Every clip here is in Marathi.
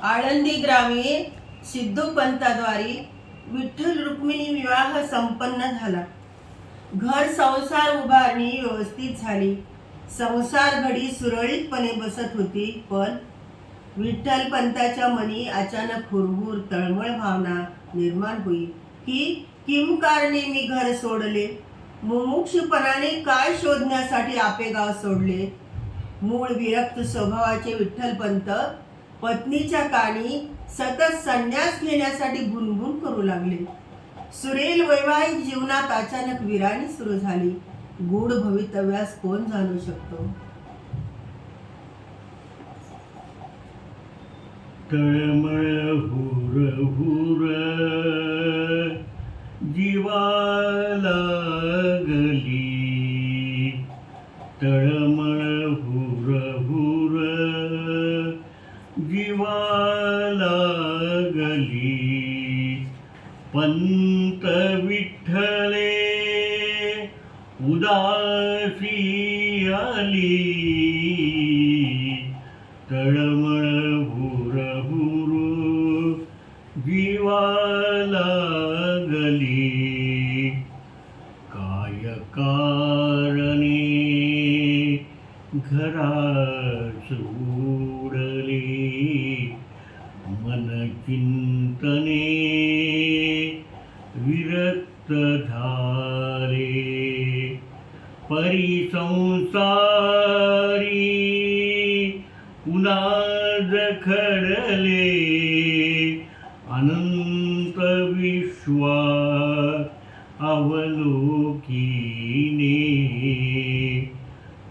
आळंदी ग्रामीण सिद्धू पंताद्वारे विठ्ठल रुक्मिणी विवाह संपन्न झाला. घर संसार उभारणी व्यवस्थित झाली. संसार घडी सुरळीतपणे बसत होती. पण विठ्ठल पंताच्या मनी अचानक हुरहुर तळमळ भावना निर्माण होई की किम कारणे मी घर सोडले, मुमुक्षपणाने काय शोधण्यासाठी आपेगाव सोडले. मूळ विरक्त स्वभावाचे विठ्ठलपंत पत्नीच्या कानी सतत संन्यास घेण्यासाठी भुणभुण करू लागले. सुरेल वैवाहिक जीवनात अचानक विराणी सुरू झाली. गूढ भवितव्यास कोण जाणू शकतो. तळमळ हुर हुर जीवाला गली, तळमळ हुर हुर जीवाला गली. पंत विठ्ठले उदासी आली, तळमळ हुर हुर जीवाला गली. काय कारणे घरास उडले, मन चिंतने विरक्त झाले. परिसंसारी पुन्हा खडले, अनंत विश्वास अवलोकिने.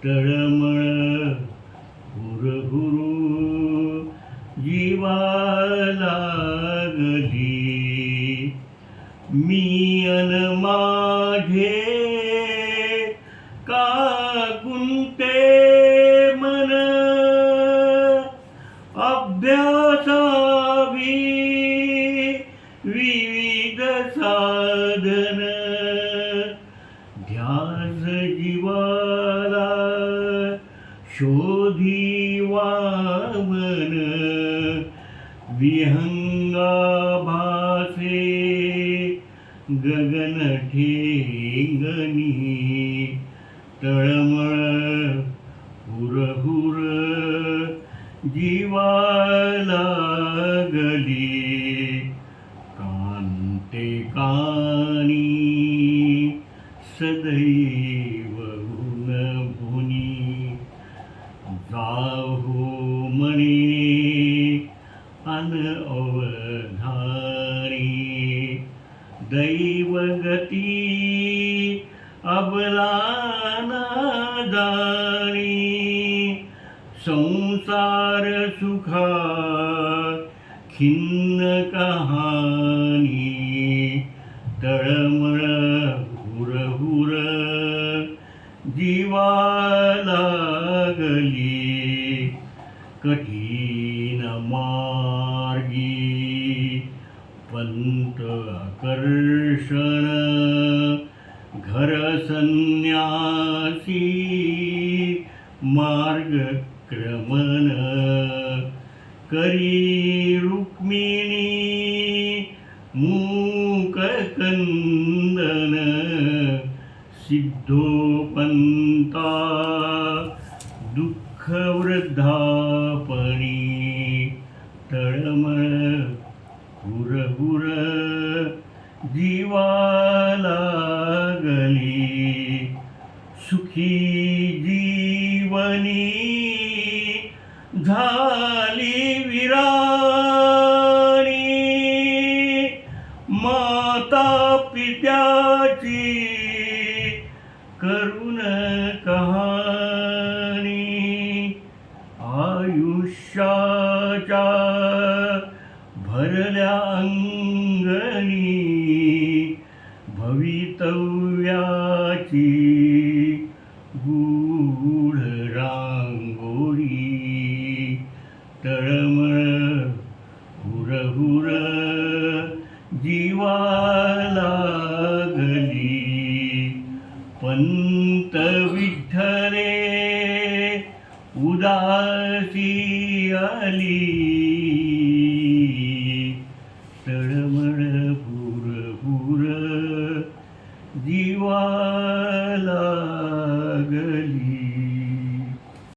तळमळ हुर हुर जीवाला गली. मी अन माझे का गुंते मन, अभ्यासावी विविध साधन. ध्यास जीवाला शोधी वामन, विहंगा भासे गगन ठेंगणी. तळमळ हुर हुर जीवाला गली. कांते कानी सदैव भुनी, जाहो म्हणे अन अवधानी. दैवगती अबलाना जाणी, संसार सुखा खिन्न कहाणी. तळमळ हुर हुर जीवाला गली. कठीण मार्गी पंत आकर्षण, घर संन्यासी मार्ग क्रमण. करी रुक्मिणी मूक कंदन, सिद्धोपंता दुःख वृद्धापणी. तळमळ हुर हुर जीवाला गली. सुखी जीवनी झाली विराणी, माता पित्याची करुण कहाणी. आयुष्याच्या भरल्या अंगणी, भवितव्याची गूढ रांगोळी. तळमळ हुर हुर जीवाला गली. पंत विठ्ठले उदासी आली, तळमळ हुर हुर जीवा लागली